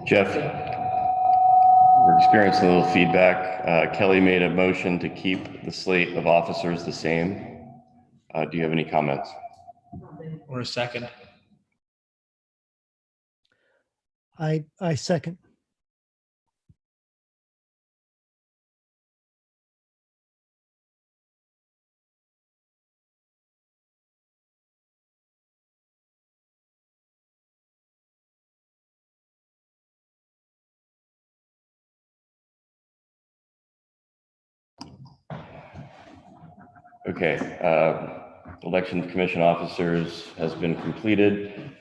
Jeff, we're experiencing a little feedback. Kelly made a motion to keep the slate of officers the same. Do you have any comments? Or a second? I second. Okay, election of commission officers has been completed.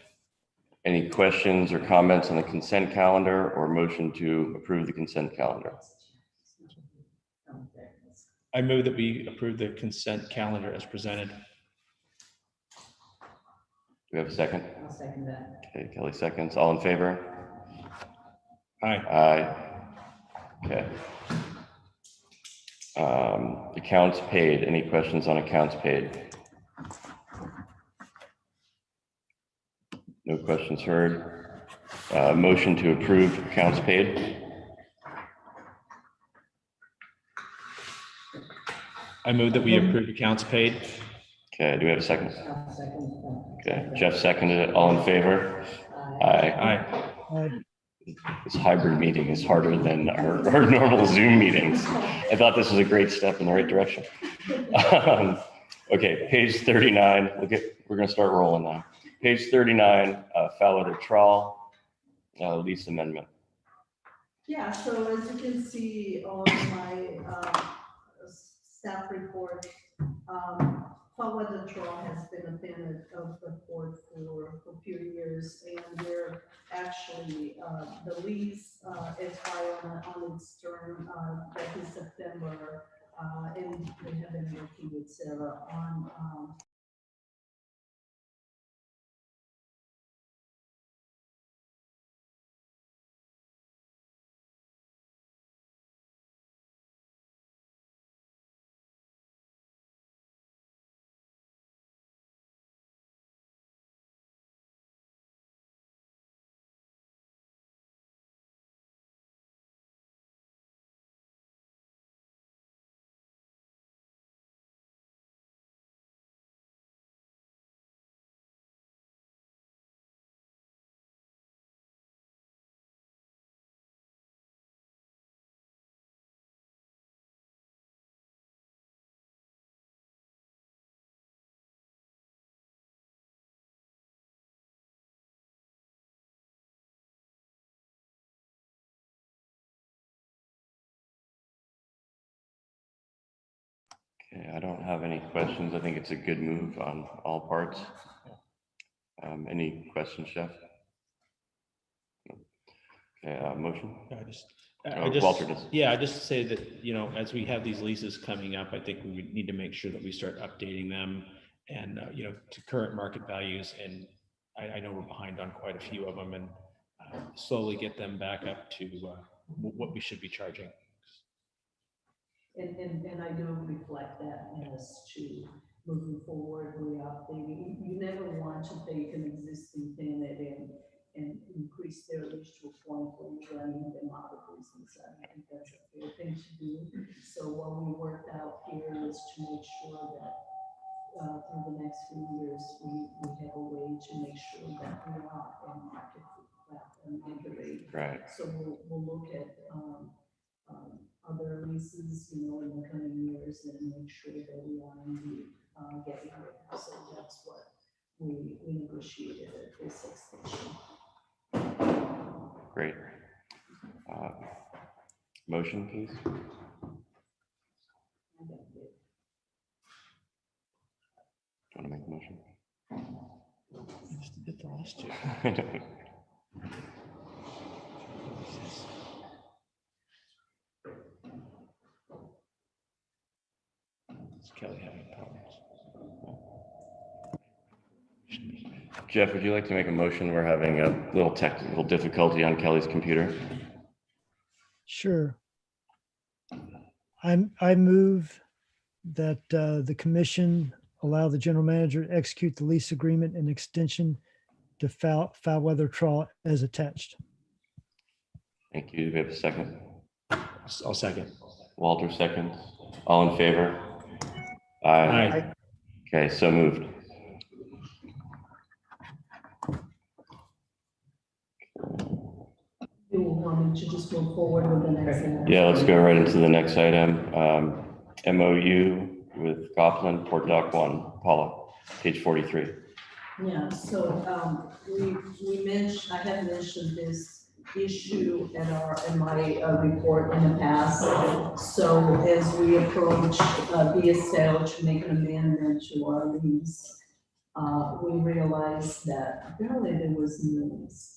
Any questions or comments on the consent calendar or motion to approve the consent calendar? I move that we approve the consent calendar as presented. Do we have a second? I'll second that. Okay, Kelly seconds. All in favor? Aye. Aye. Okay. Accounts paid. Any questions on accounts paid? No questions heard. Motion to approve accounts paid. I move that we approve accounts paid. Okay, do we have a second? I'll second that. Okay, Jeff seconded it. All in favor? Aye. Aye. This hybrid meeting is harder than our normal Zoom meetings. I thought this was a great step in the right direction. Okay, page 39. We're going to start rolling now. Page 39, foul weather trawl, lease amendment. Yeah, so as you can see on my staff report, foul weather trawl has been a tenet of the port for a few years, and we're actually, the lease expired on its term back in September, and we have been working with Sarah on Okay, I don't have any questions. I think it's a good move on all parts. Any questions, Jeff? Okay, motion? Walter does. Yeah, I just say that, you know, as we have these leases coming up, I think we would need to make sure that we start updating them and, you know, to current market values. And I know we're behind on quite a few of them, and slowly get them back up to what we should be charging. And I do reflect that as to moving forward, we're updating. You never want to take an existing tenant and increase their lease to a point where you're running them out of business. I think that's a fair thing to do. So what we worked out here is to make sure that through the next few years, we have a way to make sure that we are in market rate. Right. So we'll look at other leases, in the coming years and make sure that we are indeed getting there. So that's what we negotiated at this extension. Great. Motion, please. And that did. Do you want to make a motion? I just did the last two. Is Kelly having problems? Jeff, would you like to make a motion? We're having a little technical difficulty on Kelly's computer. Sure. I move that the commission allow the general manager to execute the lease agreement and extension to foul weather trawl as attached. Thank you. Do we have a second? I'll second. Walter seconds. All in favor? Aye. Okay, so moved. You want me to just move forward with the next one? Yeah, let's go right into the next item. MOU with Goplin, Port Dock 1. Paula, page 43. Yeah, so we mentioned, I have mentioned this issue in my report in the past. So as we approach BSL to make an amendment to our lease, we realized that apparently there was noise.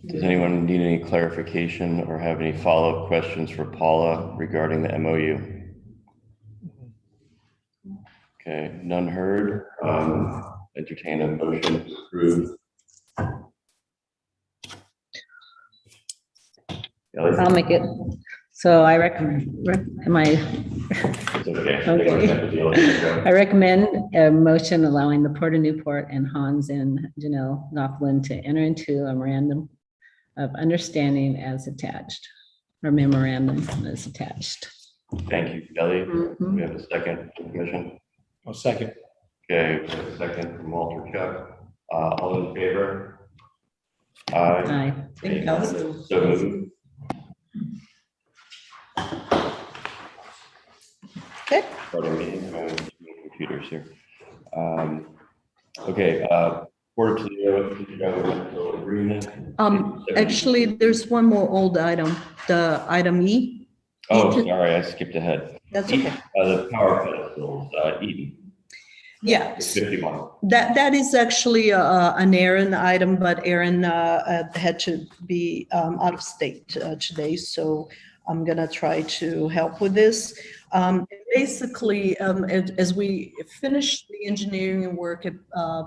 Does anyone need any clarification or have any follow-up questions for Paula regarding the MOU? Okay, none heard. Entertain a motion to approve. Ellie? make it. So I recommend, am I, It's okay. Okay. I recommend a motion allowing the Port of Newport and Hans and Janelle Knopflin to enter into a memorandum of understanding as attached, or memorandum as attached. Thank you, Kelly. Mhm. We have a second from the commission. I'll second. Okay, we have a second from Walter Chuck. All in favor? Aye. Aye. Any opposed? So moved. Okay. Pardon me, I'm using computers here. Okay, Port of Toledo intergovernmental agreement. Actually, there's one more old item, the item E. Oh, sorry, I skipped ahead. That's okay. The power pedestals, Eaton. Yeah, 51. that is actually an Aaron item, but Aaron had to be out of state today, so I'm gonna try to help with this. Basically, as we finish the engineering work at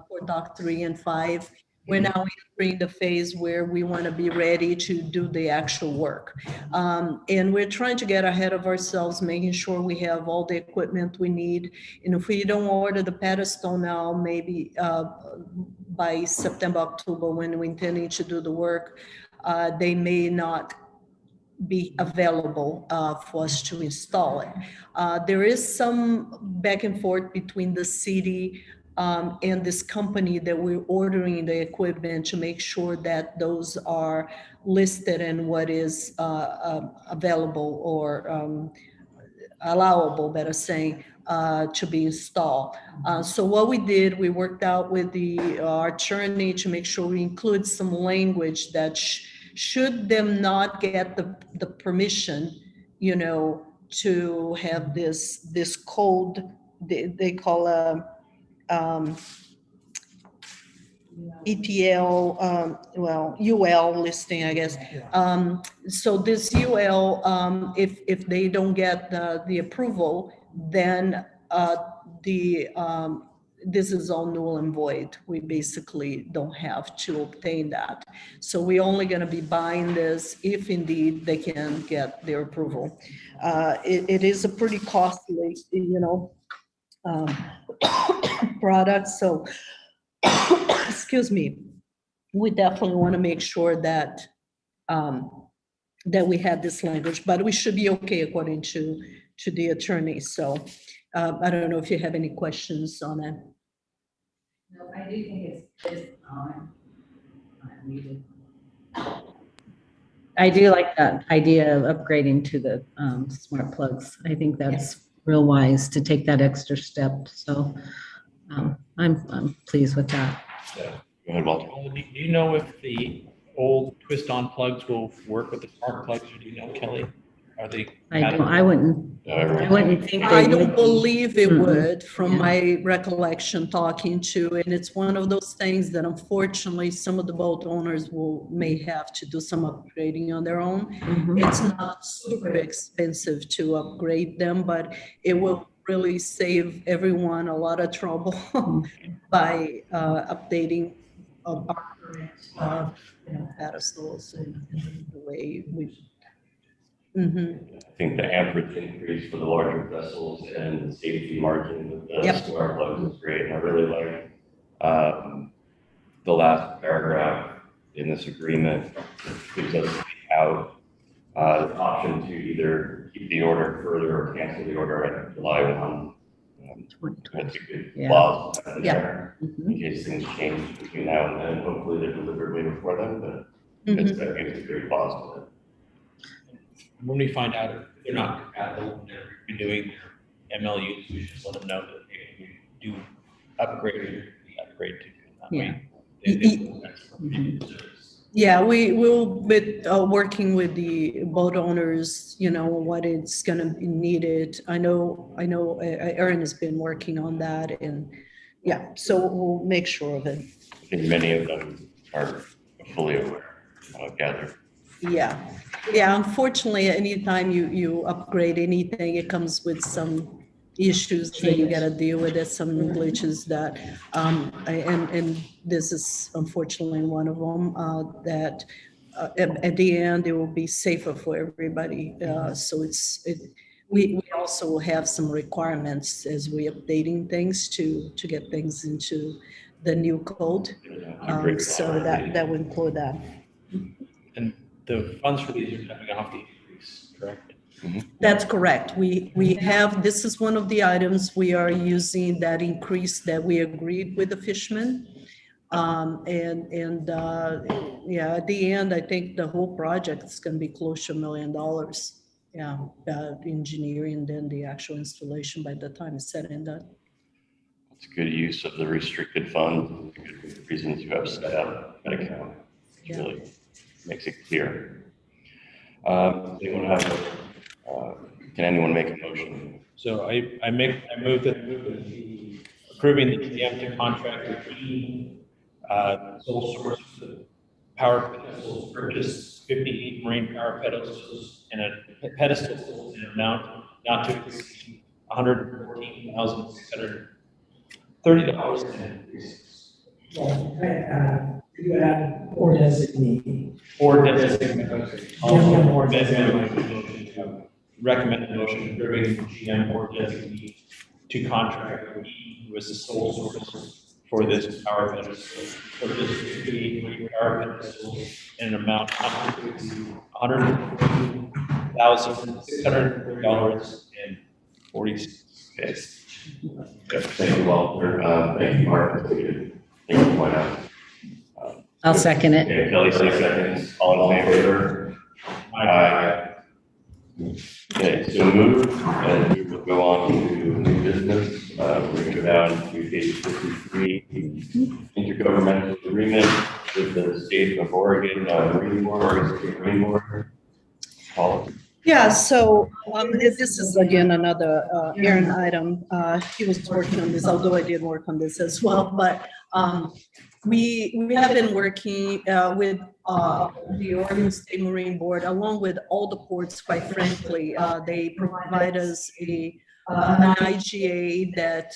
Port Dock 3 and 5, we're now entering the phase where we want to be ready to do the actual work. And we're trying to get ahead of ourselves, making sure we have all the equipment we need. And if we don't order the pedestal now, maybe by September, October, when we're intending to do the work, they may not be available for us to install it. There is some back and forth between the city and this company that we're ordering the equipment to make sure that those are listed and what is available or allowable, better saying, to be installed. So what we did, we worked out with our attorney to make sure we include some language that should them not get the permission, you know, to have this code, they call a ETL, well, UL listing, I guess. So this UL, if they don't get the approval, then this is all null and void. We basically don't have to obtain that. So we're only going to be buying this if indeed they can get their approval. It is a pretty costly, you know, product. So excuse me, we definitely want to make sure that that we have this language, but we should be okay according to the attorney. So I don't know if you have any questions on that. No, I do think it's needed. I do like that idea of upgrading to the smart plugs. I think that's real wise to take that extra step. So I'm pleased with that. Yeah. Go ahead, Walter. Do you know if the old twist-on plugs will work with the smart plugs, or do you know, Kelly? Are they? I wouldn't think I they don't would. believe it Mm-mm. would, from Yeah. my recollection talking to, and it's one of those things that unfortunately some of the boat owners may have to do some upgrading on their own. Mhm. It's not super expensive to upgrade them, but it will really save everyone a lot of trouble by updating our current pedestals and the way we. Mm-hmm. I think the amperage increase for the larger vessels and the safety margin with the smart plugs is great. And I really like the last paragraph in this agreement, which gives us out the option to either keep the order further or cancel the order at July 1. That's a good clause in there in case things change between now and then. Hopefully they're delivered way before then, but it's a great clause to it. When we find out if they're not compatible, and they're renewing their MLUs, we should let them know that if we do upgrade to that way. Yeah, we will be working with the boat owners, you know, what it's gonna be needed. I know Aaron has been working on that, and yeah, so we'll make sure of it. I think many of them are fully aware, gather. Yeah, unfortunately, anytime you upgrade anything, it comes with some issues that you gotta deal with it, some glitches that, and this is unfortunately one of them, that at the end, it will be safer for everybody. So we also have some requirements as we're updating things to get things into the new code. So that will include that. And the funds for these are coming off the increase, correct? That's correct. We have, this is one of the items we are using that increase that we agreed with the fishermen. Yeah, at the end, I think the whole project is going to be close to $1 million. Yeah, engineering, then the actual installation by the time it's said and done. It's good use of the restricted fund, the good reasons you have set up that account. It really makes it clear. Can anyone make a motion? So I move that approving the GM to contract with sole source power pedestals purchase 58 marine power pedestals and a pedestal in an amount not to exceed $114,630. You add or designate. Or designate. Recommend the motion approving the GM or designate to contract with who is the sole source for this power pedestal. For this 58 marine power pedestal in an amount not to exceed $114,630.46. Thank you, Walter. Thank you, Mark. Thank you, point out. I'll second it. Okay, Kelly, seconds. All in favor? Aye. Okay, so moved, and we will go on to new business. We're going to go down to page 53, intergovernmental agreement with the state of Oregon, Marine Board. Paul. Yeah, so this is again another Aaron item. He was working on this, although I did work on this as well. But we have been working with the Oregon State Marine Board, along with all the ports. Quite frankly, they provide us an IGA that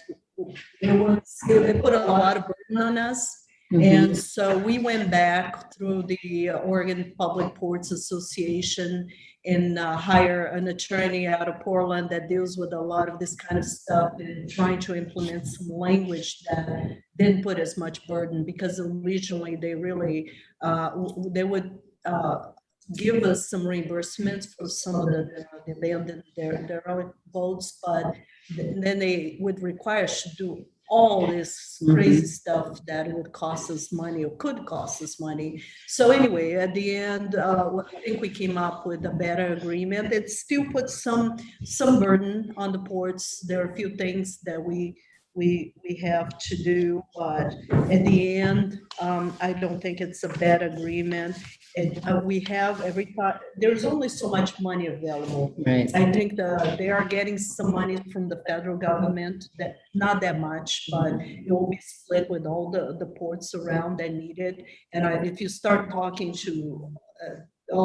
it put a lot of burden on us. And so we went back through the Oregon Public Ports Association and hire an attorney out of Portland that deals with a lot of this kind of stuff and trying to implement some language that didn't put as much burden, because originally they really, they would give us some reimbursements for some of the abandoned their boats, but then they would require us to do all this crazy stuff that would cost us money or could cost us money. So anyway, at the end, I think we came up with a better agreement. It still puts some burden on the ports. There are a few things that we have to do, but at the end, I don't think it's a bad agreement. And we have every time, there's only so much money available. Right. I think they are getting some money from the federal government, that not that much, but it will be split with all the ports around that need it. And if you start talking to,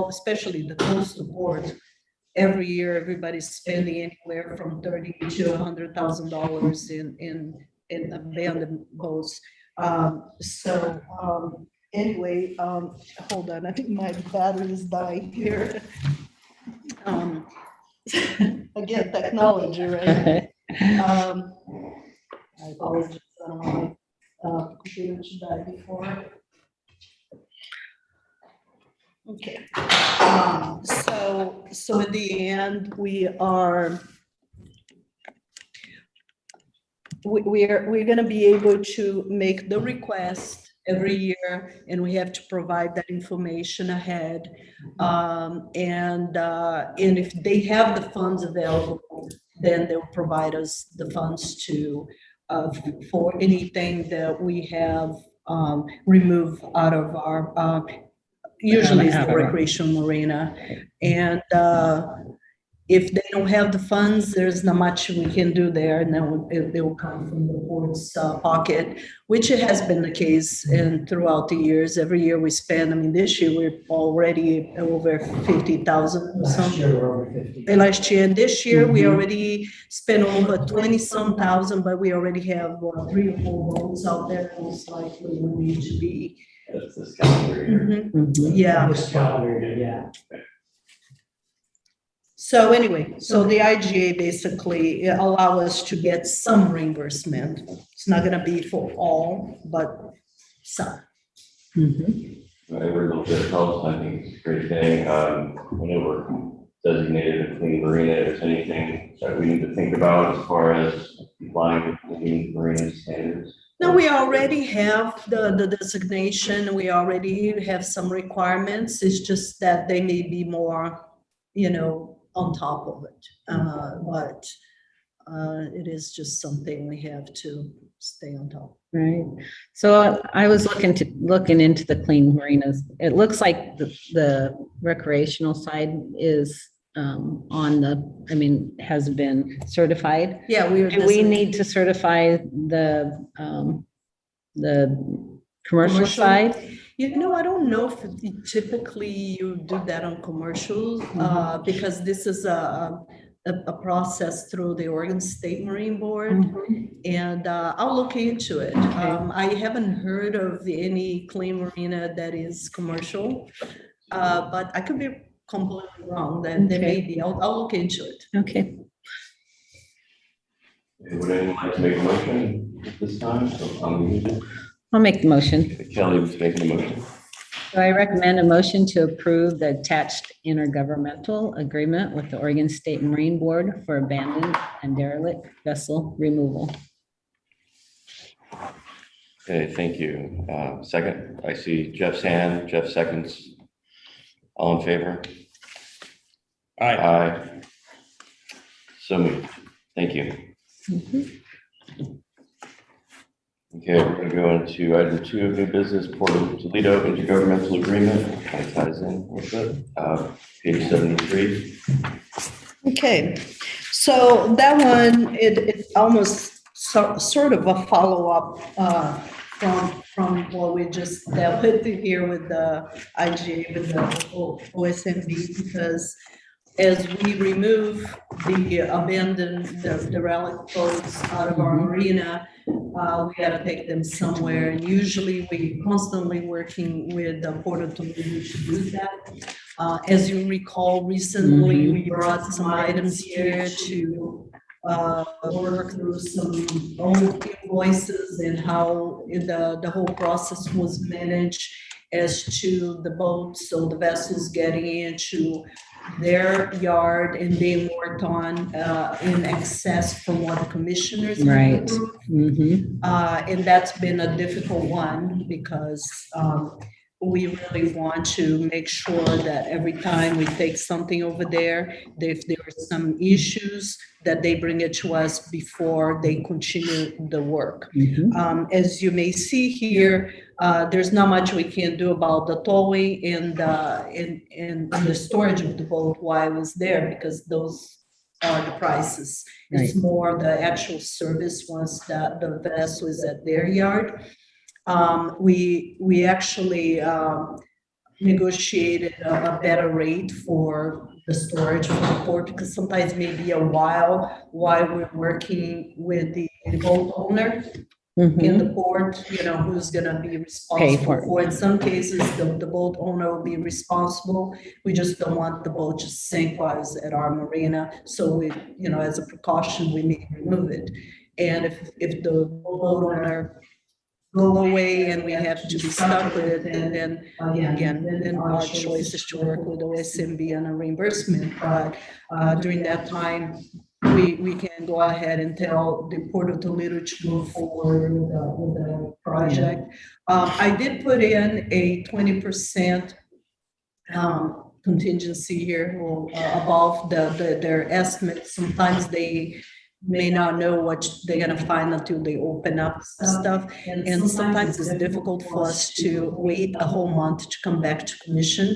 especially the coastal ports, every year everybody's spending anywhere from $30,000 to $100,000 in abandoned boats. Anyway, hold on, I think my battery is dying here. Again, technology, right? I apologize, I don't want my computer to die before. Okay, so in the end, we're going to be able to make the request every year, and we have to provide that information ahead. And if they have the funds available, then they'll provide us the funds to for anything that we have removed out of our usually it's the recreational marina. And if they don't have the funds, there's not much we can do there, and then they will come from the port's pocket, which it has been the case and throughout the years. Every year we spend, I mean, this year we're already over 50,000. Last year we're over 50. Last year, and this year we already spent over 20-some thousand, but we already have 3 or 4 boats out there. Most likely we need to be That's this calendar year. Mhm. Yeah. This calendar year, yeah. So anyway, so the IGA basically allow us to get some reimbursement. It's not gonna be for all, but some. Mhm. Every little bit helps. I think it's a great thing. Whenever designated a clean marina, if there's anything that we need to think about as far as complying with clean marina standards. No, we already have the designation. We already have some requirements. It's just that they may be more, on top of it. But it is just something we have to stay on top. Right. So I was looking into the clean marinas. It looks like the recreational side is has been certified. Yeah, Do we need to certify the commercial Commercial? side? I don't know if typically you do that on commercials, because this is a process through the Oregon State Marine Board, and I'll look into it. I haven't heard of any clean marina that is commercial, but I could be completely wrong, that there may be. I'll look into it. Okay. Would anyone like to make a motion at this time? So I'll make the motion. Kelly was making a motion. So I recommend a motion to approve the attached intergovernmental agreement with the Oregon State Marine Board for abandoned and derelict vessel removal. Okay, thank you. Second, I see Jeff's hand. Jeff seconds. All in favor? Aye. Aye. So moved. Thank you. Okay, we're gonna go into item 2 of new business, Port of Toledo intergovernmental agreement. Kind of ties in with it. Page 73. Okay, so that one, it's almost sort of a follow-up from what we just dealt with here with the IGA, with the OSMB, because as we remove the abandoned, the relic boats out of our marina, we gotta take them somewhere, and usually we constantly working with the Port of Toledo to do that. As you recall, recently we brought some items here to work through some old invoices and how the whole process was managed as to the boats, so the vessels getting into their yard and being worked on in excess from what the commissioners have Right. approved. And that's been a difficult one because we really want to make sure that every time we take something over there, if there are some issues, that they bring it to us before they continue the work. As you may see here, there's not much we can do about the towing and the storage of the boat while I was there, because those are the prices. It's more the actual service once that the vessel is at their yard. We actually negotiated a better rate for the storage for the port, because sometimes maybe a while we're working with the boat owner in the port, who's gonna be responsible for. In some cases, the boat owner will be responsible. We just don't want the boat to sink while it's at our marina. So we, as a precaution, we may remove it. And if the boat owner go away and we have to be stuck with it, and then our choice is to work with OSMB on a reimbursement. But during that time, we can go ahead and tell the Port of Toledo to move forward with the project. I did put in a 20% contingency here, above their estimate. Sometimes they may not know what they're gonna find until they open up stuff. And sometimes it's difficult for us to wait a whole month to come back to commission.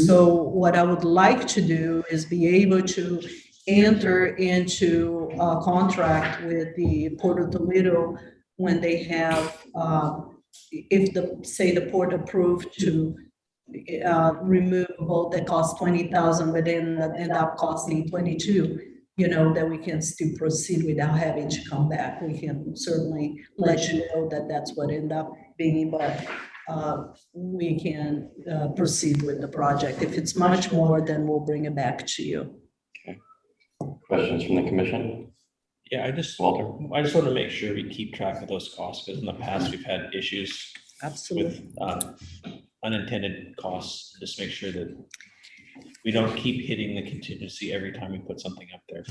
So what I would like to do is be able to enter into a contract with the Port of Toledo when they have, if the port approved to remove a boat that costs $20,000, but then end up costing 22. That we can still proceed without having to come back. We can certainly let you know that that's what ended up being, but we can proceed with the project. If it's much more, then we'll bring it back to you. Questions from the commission? Yeah, I just Walter? want to make sure we keep track of those costs, because in the past we've had issues Absolutely. with unintended costs. Just make sure that we don't keep hitting the contingency every time we put something up there.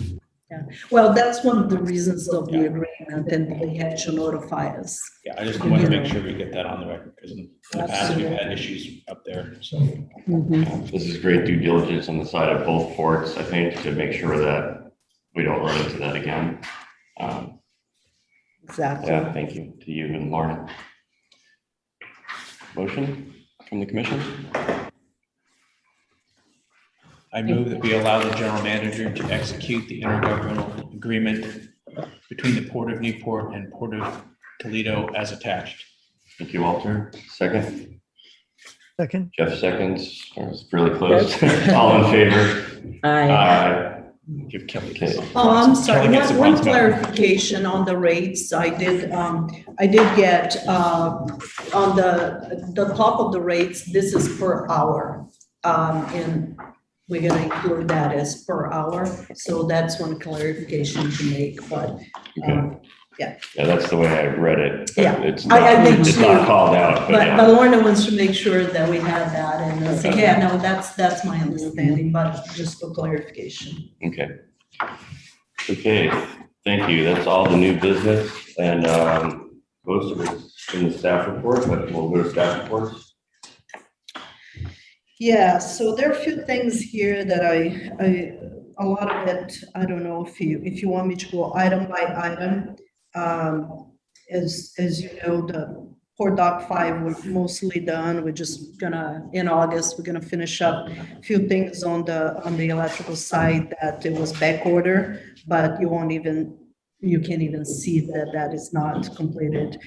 Well, that's one of the reasons of the Yeah. agreement, and they have to notify us. Yeah, I just want to make sure we get that on the record, because in the past we've had issues up there, so. Mhm. This is great due diligence on the side of both ports, I think, to make sure that we don't run into that again. Exactly. Yeah, thank you to you and Lorna. Motion from the commission? I move that we allow the general manager to execute the intergovernmental agreement between the Port of Newport and Port of Toledo as attached. Thank you, Walter. Second, Second, Jeff seconds. That was really close. All in favor? Aye. Give Kelly. Okay. Oh, I'm sorry, Kelly gets the one bronze medal. clarification on the rates. I did get, on the top of the rates, this is per hour. And we're gonna include that as per hour, so that's one clarification to make, but, Yeah, that's the way I read it. But Yeah. It's I not, did it's too. not called out, but but yeah. Lorna wants to make sure that we have that, and I say, yeah, no, that's my understanding, but just for clarification. Okay. Okay, thank you. That's all the new business, and most of it's in the staff report, but we'll go to staff reports. Yeah, so there are a few things here that a lot of it, I don't know if you want me to go item by item. As you know, the Port Dock 5 was mostly done. We're just gonna, in August, we're gonna finish up a few things on the electrical side that it was back order, but you can't even see that is not completed.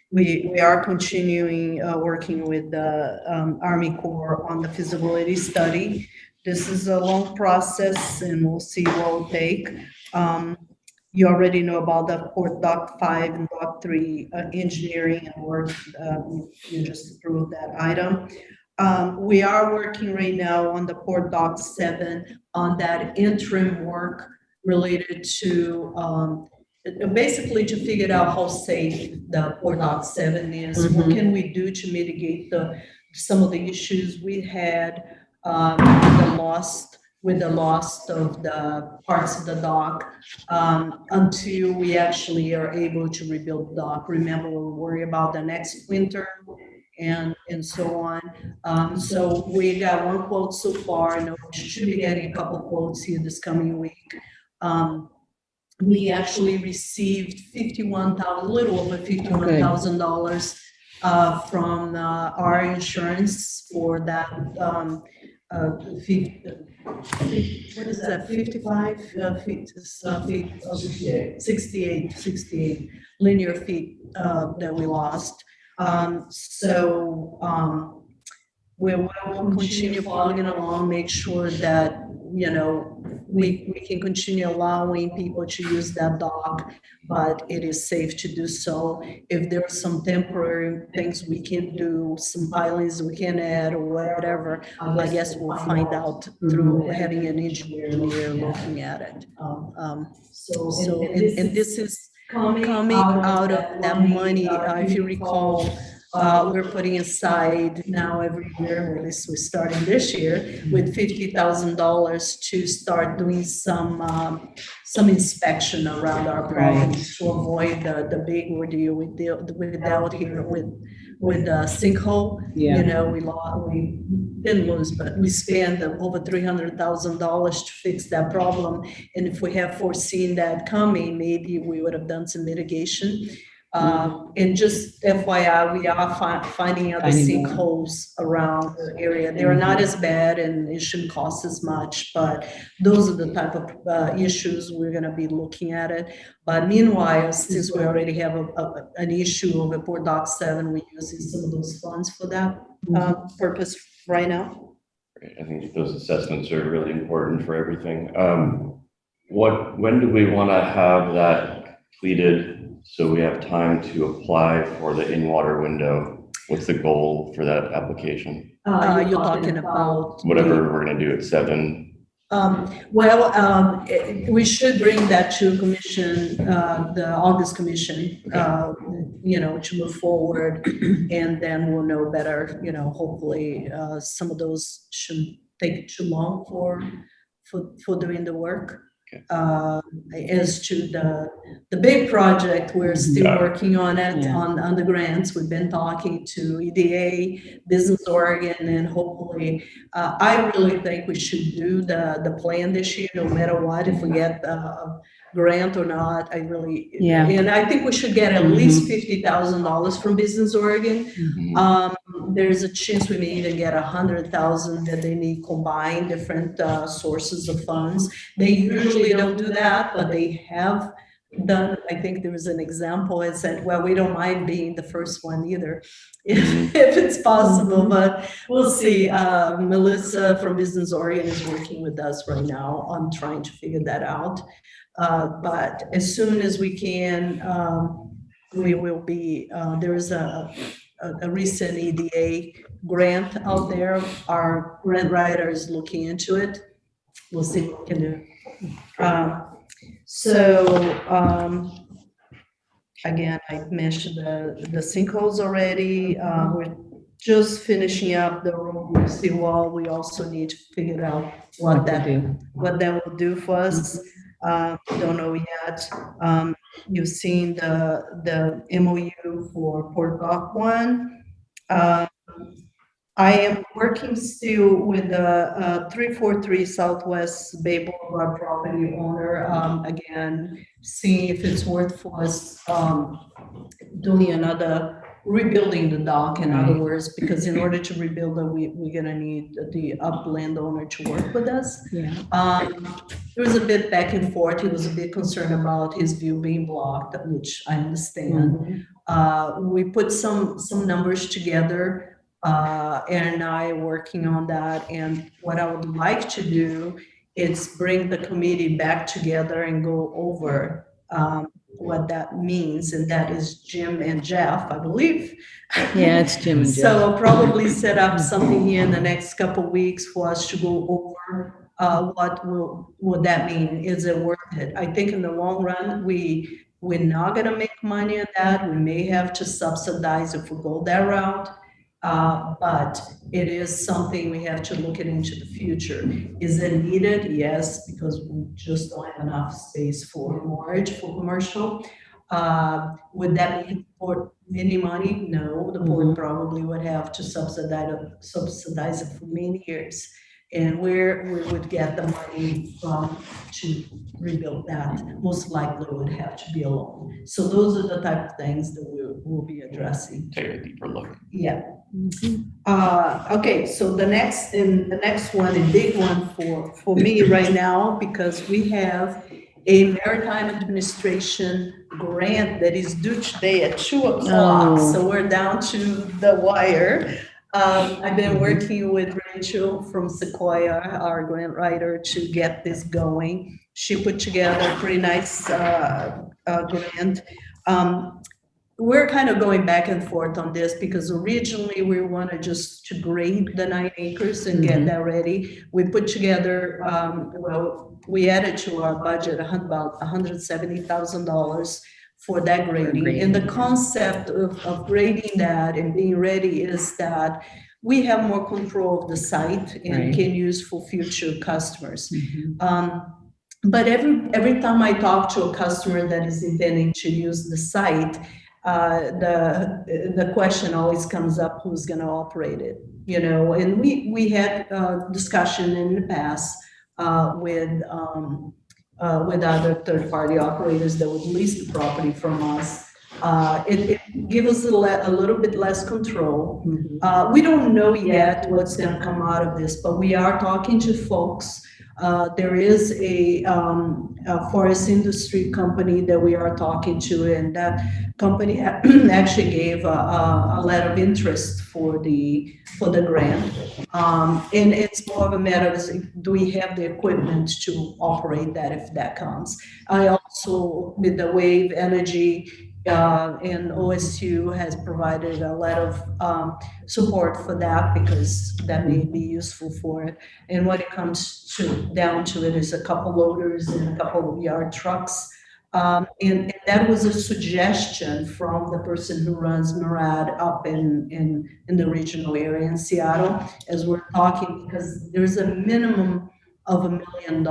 We are continuing working with the Army Corps on the feasibility study. This is a long process, and we'll see what it'll take. You already know about the Port Dock 5 and Dock 3 engineering and work. You just approved that item. We are working right now on the Port Dock 7 on that interim work related to basically to figure out how safe the Port Dock 7 is. What can we do to mitigate some of the issues we had with the loss of the parts of the dock until we actually are able to rebuild the dock. Remember, we'll worry about the next winter and so on. So we got one quote so far, and we should be getting a couple quotes here this coming week. We actually received a little over $51,000 from our insurance for that. What is that? 55 feet, 68 linear feet that we lost. We will continue following along, make sure that, we can continue allowing people to use that dock, but it is safe to do so. If there are some temporary things we can do, some pilings we can add or whatever, I guess we'll find out through having an engineer looking at it. And this is coming out of that money, if you recall. We're putting aside now every year, or at least we're starting this year, with $50,000 to start doing some inspection around our properties to avoid the big ordeal we dealt here with the sinkhole. Yeah. We didn't lose, but we spent over $300,000 to fix that problem. And if we have foreseen that coming, maybe we would have done some mitigation. And just FYI, we are finding other sinkholes around the area. They're not as bad and it shouldn't cost as much, but those are the type of issues we're going to be looking at it. But meanwhile, since we already have an issue of a Port Dock 7, we're using some of those funds for that purpose right now. I think those assessments are really important for everything. When do we want to have that completed so we have time to apply for the in-water window? What's the goal for that application? You're talking about. Whatever we're gonna do at 7. We should bring that to commission, the August commission, to move forward. And then we'll know better, hopefully, some of those shouldn't take too long for doing the work. Okay. As to the big project, we're still Got it. working on it, Yeah. on the grants. We've been talking to EDA, Business Oregon, and hopefully, I really think we should do the plan this year, no matter what, if we get a grant or not. Yeah. And I think we should get at least $50,000 from Business Oregon. Mhm. There's a chance we may even get 100,000 that they need combined different sources of funds. They usually don't do that, but they have done. I think there was an example. It said, well, we don't mind being the first one either, if it's possible, but we'll see. Melissa from Business Oregon is working with us right now on trying to figure that out. But as soon as we can, we will be, there is a recent EDA grant out there. Our grant writer is looking into it. We'll see what we can do. Again, I mentioned the sinkholes already. We're just finishing up the road seawall. We also need to figure out what that will do for us. Don't know yet. You've seen the MOU for Port Dock 1. I am working still with the 343 Southwest Bay Boulevard property owner. Again, seeing if it's worth for us doing another, rebuilding the dock, in other words, because in order to rebuild it, we're gonna need the upland owner to work with us. Yeah. There was a bit back and forth. He was a bit concerned about his view being blocked, which I understand. We put some numbers together. Aaron and I are working on that. And what I would like to do is bring the committee back together and go over what that means. And that is Jim and Jeff, I believe. Yeah, it's Jim and Jeff. So I'll probably set up something here in the next couple of weeks for us to go over what will that mean? Is it worth it? I think in the long run, we're not gonna make money on that. We may have to subsidize if we go that route. But it is something we have to look at into the future. Is it needed? Yes, because we just don't have enough space for mortgage, for commercial. Would that be for any money? No, the board probably would have to subsidize it for many years. And where we would get the money from to rebuild that, most likely would have to be a loan. So those are the type of things that we'll be addressing. Take a deeper look. Yeah. Okay, so the next one, a big one for me right now, because we have a Maritime Administration grant that is due today at 2:00. So we're down to the wire. I've been working with Rachel from Sequoia, our grant writer, to get this going. She put together a pretty nice grant. We're kind of going back and forth on this because originally we wanted just to grade the 9 acres and get that ready. We put together, we added to our budget about $170,000 for that grading. And the concept of grading that and being ready is that we have more control of the site and can use for future customers. But every time I talk to a customer that is intending to use the site, the question always comes up, who's going to operate it? And we had discussion in the past with other third-party operators that would lease the property from us. It gives us a little bit less control. We don't know yet what's going to come out of this, but we are talking to folks. There is a forest industry company that we are talking to, and that company actually gave a letter of interest for the grant. And it's more of a matter of, do we have the equipment to operate that if that comes? I also, with the wave energy, And OSU has provided a lot of support for that because that may be useful for it. And what it comes down to it is a couple loaders and a couple of yard trucks. And that was a suggestion from the person who runs Murad up in the regional area in Seattle, as we're talking, because there's a minimum of $1 million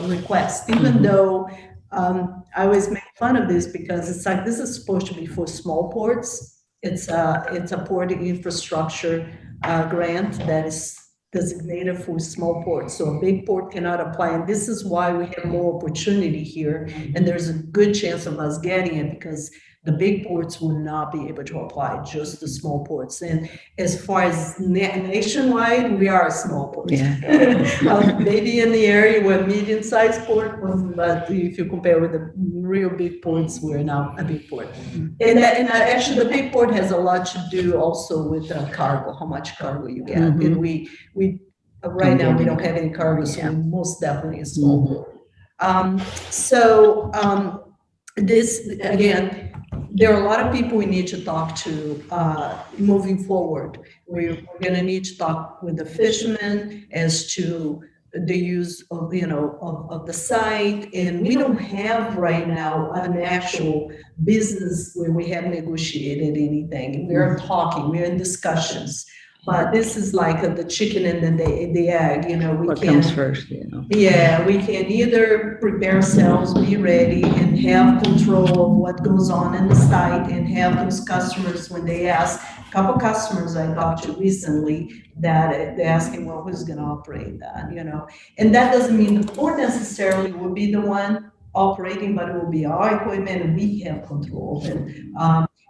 request, even though I always make fun of this because it's like, this is supposed to be for small ports. It's a port infrastructure grant that is designated for small ports. So a big port cannot apply. And this is why we have more opportunity here. And there's a good chance of us getting it because the big ports will not be able to apply, just the small ports. And as far as nationwide, we are a small port. Yeah. Maybe in the area where medium-sized port, but if you compare with the real big ports, we're now a big port. And actually, the big port has a lot to do also with cargo, how much cargo you get. Mhm. And we right now, we don't have any cargo, so Yeah. we're most definitely a small port. This, again, there are a lot of people we need to talk to moving forward. We're going to need to talk with the fishermen as to the use of, of the site. And we don't have right now an actual business where we have negotiated anything. We're talking, we're in discussions. But this is like the chicken and the egg, we What can't. comes first, Yeah, we can either prepare ourselves, be ready, and have control of what goes on in the site, and have those customers when they ask. A couple customers I talked to recently that they're asking, well, who's going to operate that, And that doesn't mean the port necessarily will be the one operating, but it will be our equipment, and we have control of it.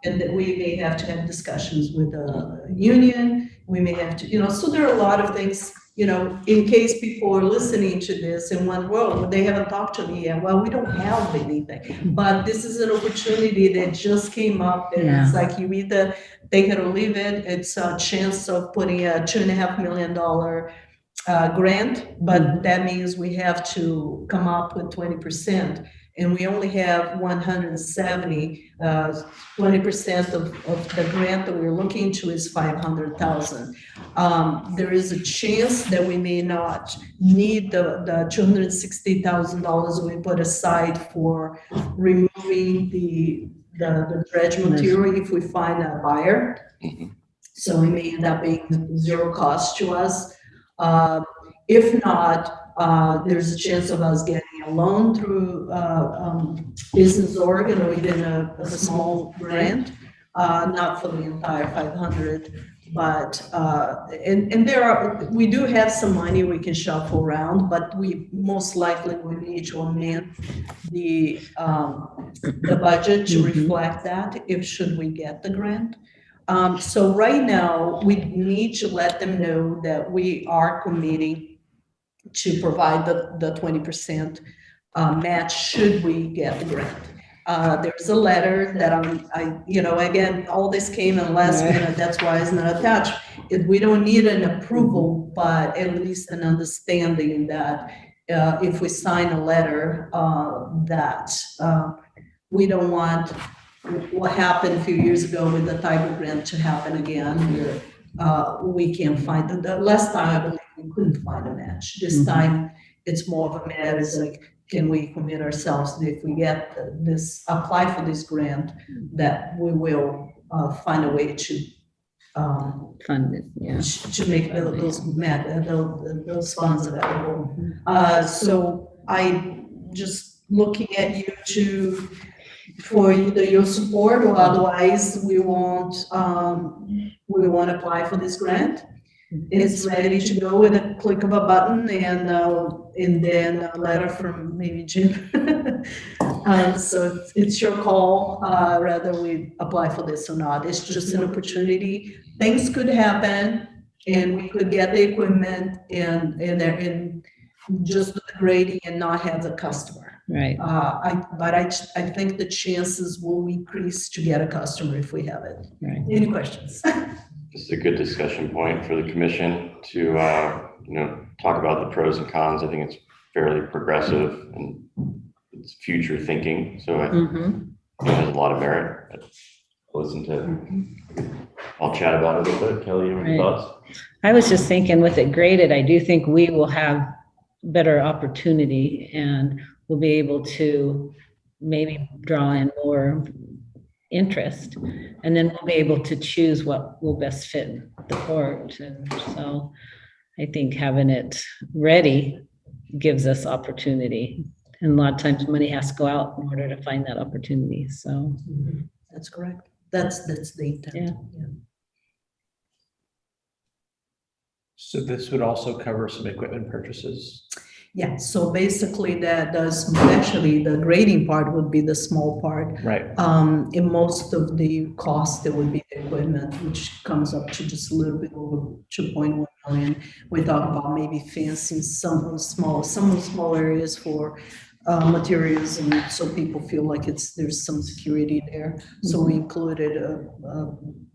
And that we may have to have discussions with the union. We may have to, so there are a lot of things. In case people are listening to this and wonder, well, they haven't talked to me yet. Well, we don't have anything, but this is an opportunity that just came up, and it's like you either take it or leave it. It's a chance of putting a $2.5 million grant, but that means we have to come up with 20%. And we only have 170, 20% of the grant that we're looking to is 500,000. There is a chance that we may not need the $260,000 we put aside for removing the dredge material if we find a buyer. So it may end up being zero cost to us. If not, there's a chance of us getting a loan through Business Oregon or even a small grant, not for the entire 500, but we do have some money we can shuffle around, but we most likely will need to amend the budget to reflect that should we get the grant. So right now, we need to let them know that we are committing to provide the 20% match should we get the grant. There's a letter that again, all this came in last minute, that's why it's not attached. We don't need an approval, but at least an understanding that if we sign a letter that we don't want what happened a few years ago with the Tiger Grant to happen again, where we can't find the last time I believe we couldn't find a match. This time it's more of a matter, it's like, can we commit ourselves that if we get apply for this grant, that we will find a way to fund it, to make those funds available. So I just looking at you for either your support, or otherwise we won't apply for this grant. It's ready to go with a click of a button, and then a letter from maybe Jim. So it's your call, whether we apply for this or not. It's just an opportunity. Things could happen, and we could get the equipment and just do the grading and not have the customer. Right. But I think the chances will increase to get a customer if we have it. Right. Any questions? This is a good discussion point for the commission to, talk about the pros and cons. I think it's fairly progressive, and it's future thinking, so it Mhm. has a lot of merit. I'll chat about it a little bit. Kelly, you have any Right. thoughts? I was just thinking with it graded, I do think we will have better opportunity and we'll be able to maybe draw in more interest. And then we'll be able to choose what will best fit the port. And so I think having it ready gives us opportunity. And a lot of times money has to go out in order to find that opportunity. So, That's correct. That's the intent. Yeah. So this would also cover some equipment purchases. Yeah, so basically that does, actually, the grading part would be the small part. Right. In most of the cost, there would be equipment, which comes up to just a little bit over 2.1 million. We talk about maybe fencing some small areas for materials, and so people feel like there's some security there. So we included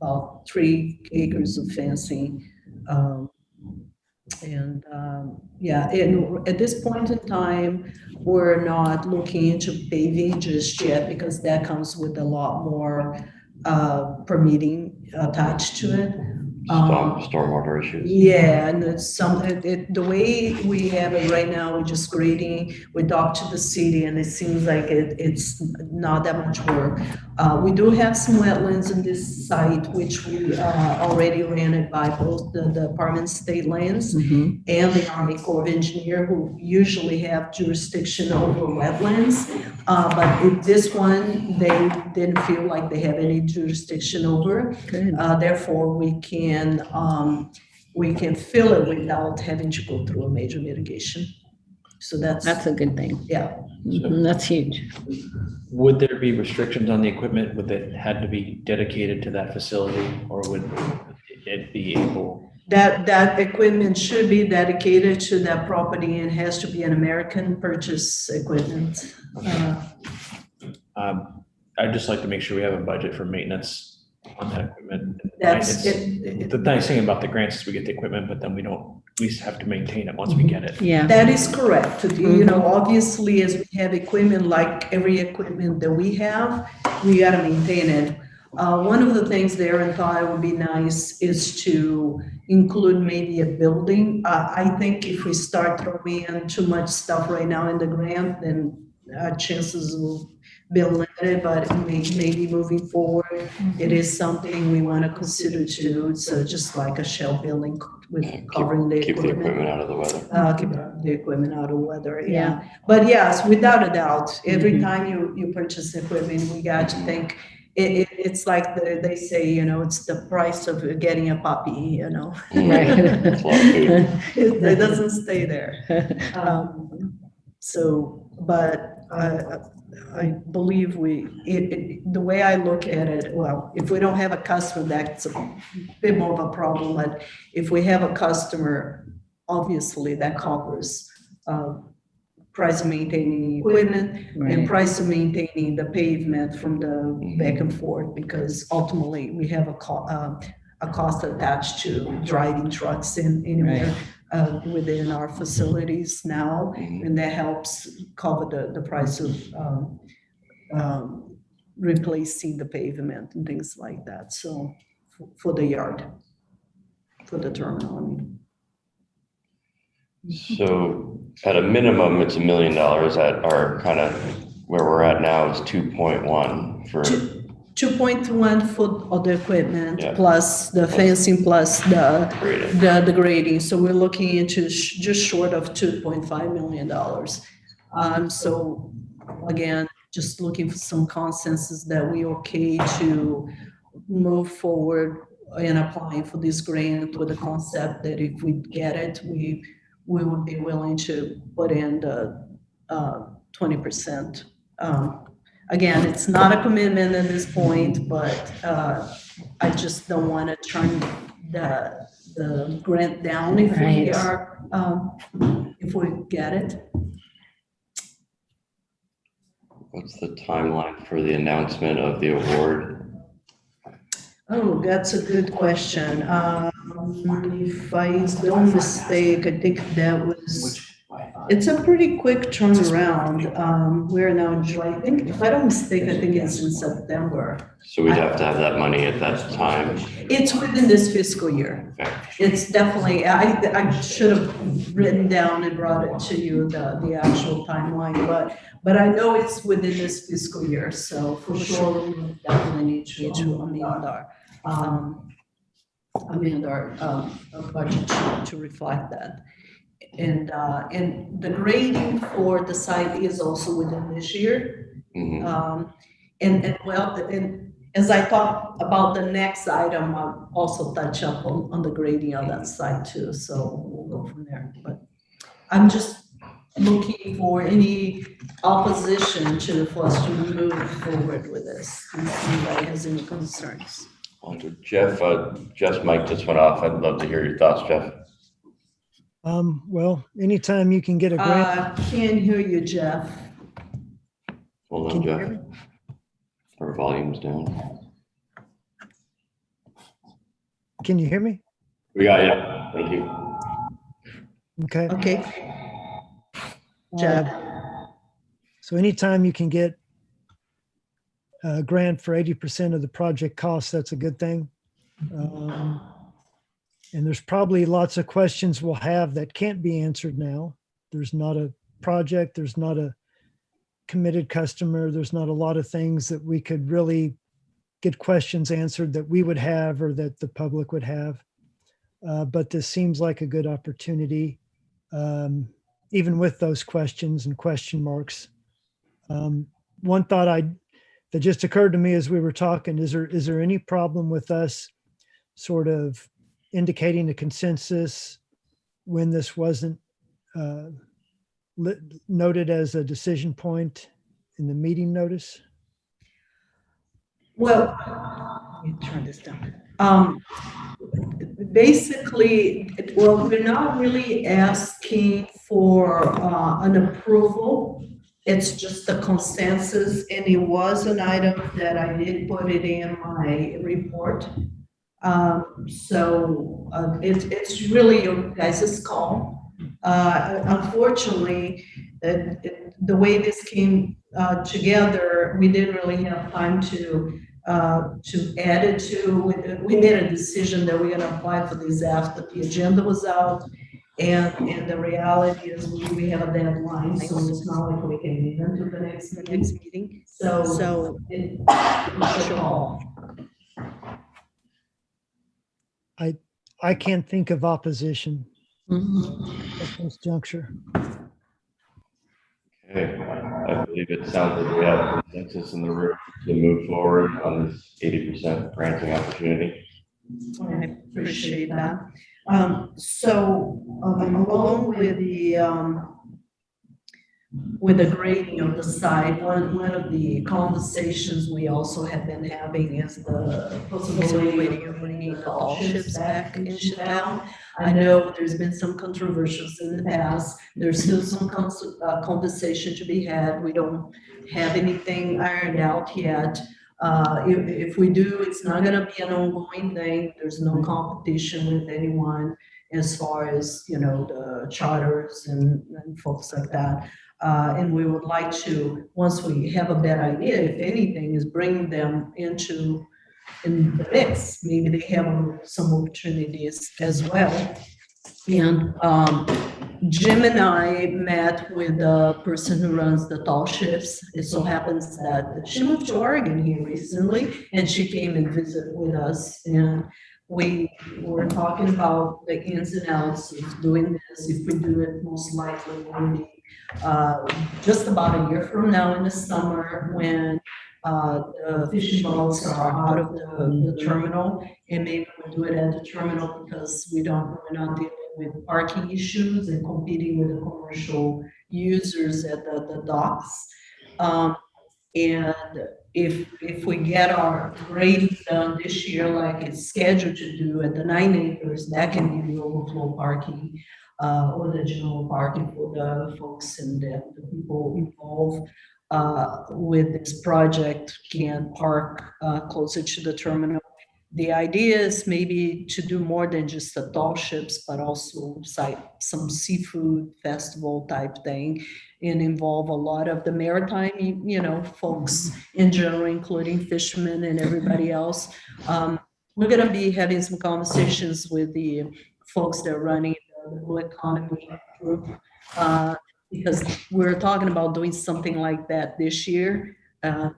about 3 acres of fencing. And at this point in time, we're not looking into paving just yet because that comes with a lot more permitting attached to it. Stormwater issues. Yeah, and it's the way we have it right now, we're just grading, we talk to the city, and it seems like it's not that much work. We do have some wetlands in this site, which we already ran it by both the Department of State Lands mhm. and the Army Corps of Engineer, who usually have jurisdiction over wetlands. But in this one, they didn't feel like they have any jurisdiction over. Good. Therefore, we can fill it without having to go through a major mitigation. So That's a good thing. yeah. Mhm, that's huge. Would there be restrictions on the equipment? Would it had to be dedicated to that facility, or would it be able? That equipment should be dedicated to that property and has to be an American purchase equipment. I'd just like to make sure we have a budget for maintenance on that equipment. That's The nice thing about the grants is we get the equipment, but then we have to maintain it once we get it. Yeah. That is correct. You know, obviously, as we have equipment, like every equipment that we have, we gotta maintain it. One of the things there and thought it would be nice is to include maybe a building. I think if we start throwing in too much stuff right now in the grant, then chances will be limited, but maybe moving forward, it is something we want to consider too. So just like a shell building with covering the Keep the equipment. equipment out of the weather. Keep the equipment out of weather, Yeah. yeah. But yes, without a doubt, every time you purchase equipment, we got to think, it's like they say, you know, it's the price of getting a puppy, you know. Right. It's a lot of food. It doesn't stay there. But I believe the way I look at it, well, if we don't have a customer, that's a bit more of a problem, but if we have a customer, obviously that covers price of maintaining equipment and Right. price of maintaining the pavement from the back and forth, because ultimately we have a cost attached to driving trucks anywhere within our facilities now, and that helps cover the price of replacing the pavement and things like that. So for the yard, for the terminal, I mean. So at a minimum, it's $1 million. At our kind of where we're at now is 2.1 for 2.1 for all the equipment, Yeah. plus the fencing, plus grading. the grading. So we're looking into just short of $2.5 million. So again, just looking for some consensus that we okay to move forward in applying for this grant with the concept that if we get it, we would be willing to put in the 20%. Again, it's not a commitment at this point, but I just don't want to turn the grant down if we Right. are, if we get it. What's the timeline for the announcement of the award? Oh, that's a good question. If I don't mistake, I think that was It's a pretty quick turnaround. We're now in July. I think, if I don't mistake, I think it's in September. So we'd have to have that money at that time. It's within this fiscal year. Okay. It's definitely, I should have written down and brought it to you, the actual timeline, but I know it's within this fiscal year, so for sure, we definitely need to amend our budget to reflect that. And the grading for the site is also within this year. Mhm. And as I talk about the next item, I'll also touch up on the grading of that site too, so we'll go from there. But I'm just looking for any opposition for us to move forward with this, if anybody has any concerns. Jeff, Jeff's mic just went off. I'd love to hear your thoughts, Jeff. Well, anytime you can get a grant, Can't hear you, Jeff. Hold Can on, you hear Jeff. me? Our volume's down. Can you hear me? We got you. Thank you. Okay. Okay, Uh, Jeff. So anytime you can get a grant for 80% of the project cost, that's a good thing. And there's probably lots of questions we'll have that can't be answered now. There's not a project, there's not a committed customer, there's not a lot of things that we could really get questions answered that we would have or that the public would have. But this seems like a good opportunity, even with those questions and question marks. One thought that just occurred to me as we were talking, is there any problem with us sort of indicating a consensus when this wasn't noted as a decision point in the meeting notice? Well, let me turn this down. Basically, well, we're not really asking for an approval. It's just a consensus, and it was an item that I did put it in my report. So it's really your guys' call. Unfortunately, the way this came together, we didn't really have time to add it to. We made a decision that we're gonna apply for this after the agenda was out. And the reality is we have a deadline, so it's not like we can leave until the next meeting. So it's your call. I can't think of opposition Mhm. at this juncture. Okay, I believe it sounds like we have consensus in the room to move forward on this 80% granting opportunity. I appreciate that. So along with the grading of the site, one of the conversations we also have been having is the possibility of bringing the tall ships back into town. I know there's been some controversies in the past. There's still some conversation to be had. We don't have anything ironed out yet. If we do, it's not gonna be an ongoing thing. There's no competition with anyone as far as, the charters and folks like that. And we would like to, once we have a better idea, if anything, is bring them in the mix. Maybe they have some opportunities as well. And Jim and I met with the person who runs the tall ships. It so happens that she moved to Oregon here recently, and she came and visited with us. And we were talking about the ins and outs of doing this. If we do it, most likely will be just about a year from now in the summer, when the fishing boats are out of the terminal, and maybe we'll do it at the terminal because we're not dealing with parking issues and competing with the commercial users at the docks. And if we get our grading done this year, like it's scheduled to do at the 9 acres, that can be the overflow parking, or the general parking for the folks and the people involved with this project can park closer to the terminal. The idea is maybe to do more than just the tall ships, but also some seafood festival type thing and involve a lot of the maritime, folks in general, including fishermen and everybody else. We're going to be having some conversations with the folks that are running the Blue Economy group, because we're talking about doing something like that this year.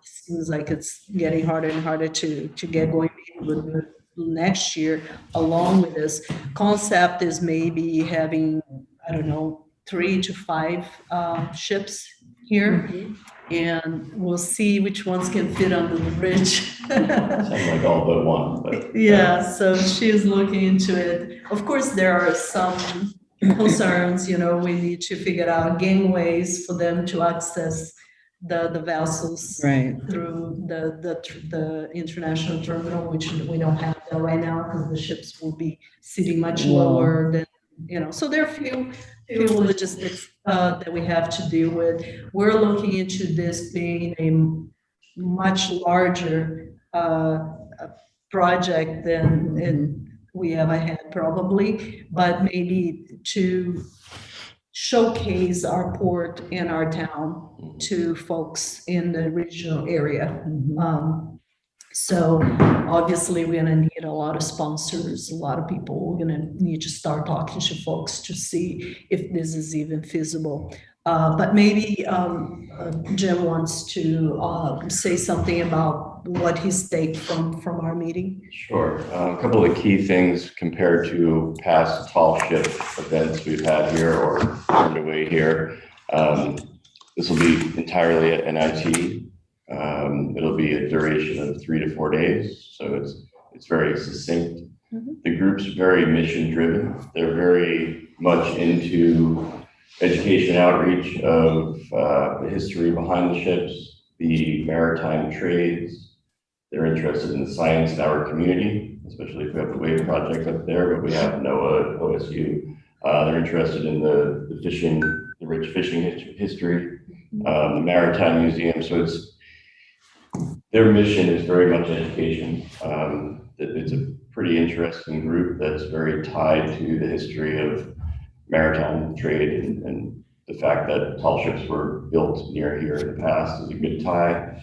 Seems like it's getting harder and harder to get going with next year. Along with this concept is maybe having, I don't know, 3 to 5 ships here, and we'll see which ones can fit under the bridge. Sounds like all but one, but. Yeah, so she's looking into it. Of course, there are some concerns, we need to figure out gangways for them to access the vessels Right. through the international terminal, which we don't have that right now because the ships will be sitting much lower than, so there are a few logistics that we have to deal with. We're looking into this being a much larger project than we ever had probably, but maybe to showcase our port and our town to folks in the regional area. So obviously we're gonna need a lot of sponsors, a lot of people. We're gonna need to start talking to folks to see if this is even feasible. But maybe Jim wants to say something about what he's taken from our meeting. Sure. A couple of key things compared to past tall ship events we've had here or turned away here. This will be entirely at NIT. It'll be a duration of 3 to 4 days, so it's very succinct. The group's very mission driven. They're very much into education outreach of the history behind the ships, the maritime trades. They're interested in the science in our community, especially if we have the wave project up there, but we have NOAA, OSU. They're interested in the fishing, the rich fishing history, the Maritime Museum. So their mission is very much education. It's a pretty interesting group that's very tied to the history of maritime trade and the fact that tall ships were built near here in the past is a good tie.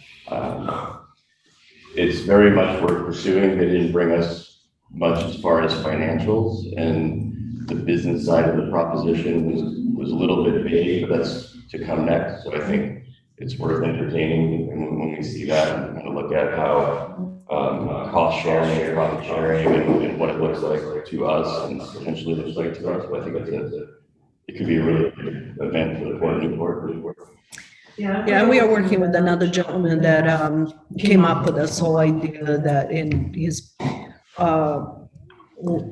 It's very much worth pursuing. They didn't bring us much as far as financials, and the business side of the proposition was a little bit vague, but that's to come next. So I think it's worth entertaining, and when we see that and kind of look at how cost sharing, profit sharing, and what it looks like to us and potentially looks like to us, I think it could be a really good event for the Port of Newport. Yeah, we are working with another gentleman that came up with this whole idea that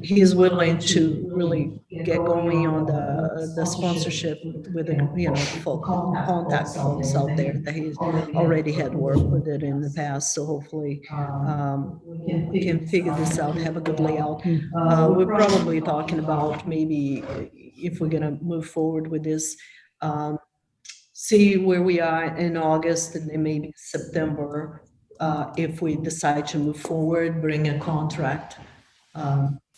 he's willing to really get going on the sponsorship with contact folks out there that he's already had worked with it in the past. So hopefully we can figure this out, have a good layout. We're probably talking about maybe if we're gonna move forward with this, see where we are in August and then maybe September, if we decide to move forward, bring a contract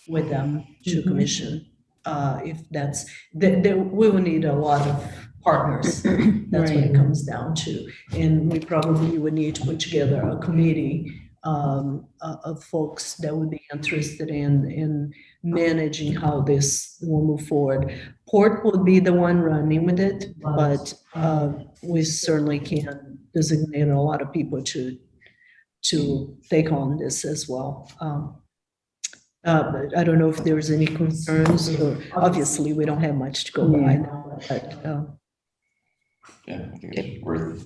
with them to commission. If that's, we will need a lot of partners. That's what it comes down to. And we probably would need to put together a committee of folks that would be interested in managing how this will move forward. Port would be the one running with it, but we certainly can designate a lot of people to take on this as well. But I don't know if there's any concerns. Obviously, we don't have much to go by now, but yeah, I think it's worth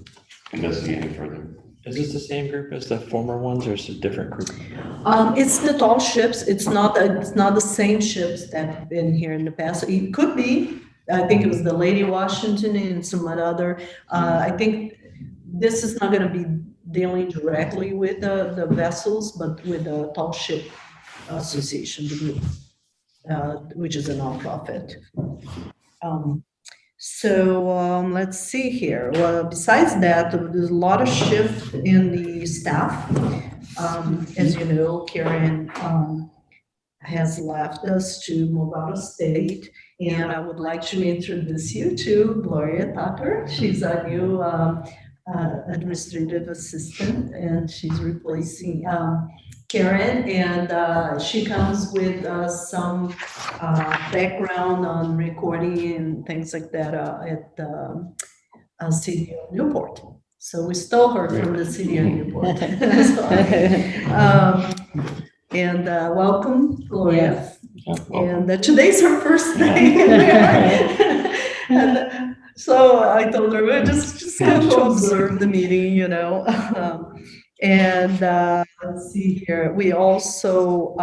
investigating further. Is this the same group as the former ones, or is it a different group? It's the tall ships. It's not the same ships that have been here in the past. It could be. I think it was the Lady Washington and some other. I think this is not going to be dealing directly with the vessels, but with the Tall Ship Association, the group, which is a nonprofit. So let's see here. Well, besides that, there's a lot of shift in the staff. As you know, Karen has left us to move out of state. And I would like to introduce you to Gloria Tucker. She's our new administrative assistant, and she's replacing Karen. And she comes with some background on recording and things like that at the city of Newport. So we stole her from the city of Newport. And welcome, Gloria. And today's her first day. And so I told her, well, just come to observe the meeting, you know. And let's see here. We also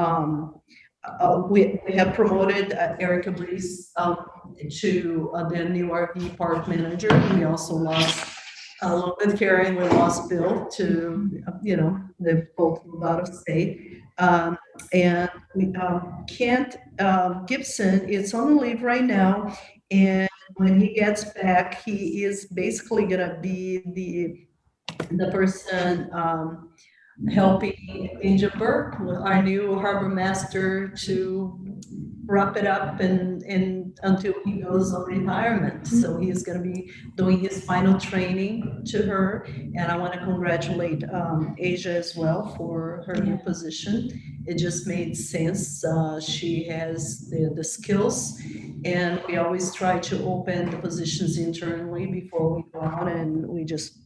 we have promoted Erica Breeze to the new RV park manager. We also lost, along with Karen, we lost Bill to, you know, they both moved out of state. And we, Kent Gibson is on leave right now. And when he gets back, he is basically gonna be the person helping Angel Burke, our new harbor master, to wrap it up and until he goes on retirement. So he's going to be doing his final training to her. And I want to congratulate Asia as well for her new position. It just made sense. She has the skills, and we always try to open the positions internally before we go out, and we just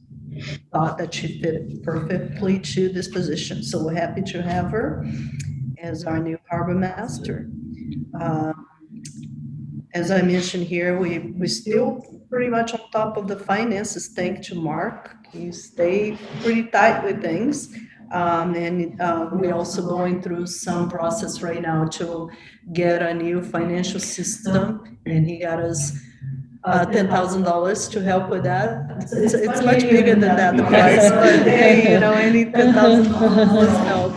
thought that she fit perfectly to this position. So we're happy to have her as our new harbor master. As I mentioned here, we still pretty much on top of the finances, thanks to Mark. He stayed pretty tight with things. And we're also going through some process right now to get a new financial system, and he got us $10,000 to help with that. It's much bigger than that, the price, but hey, you know, any $10,000 help.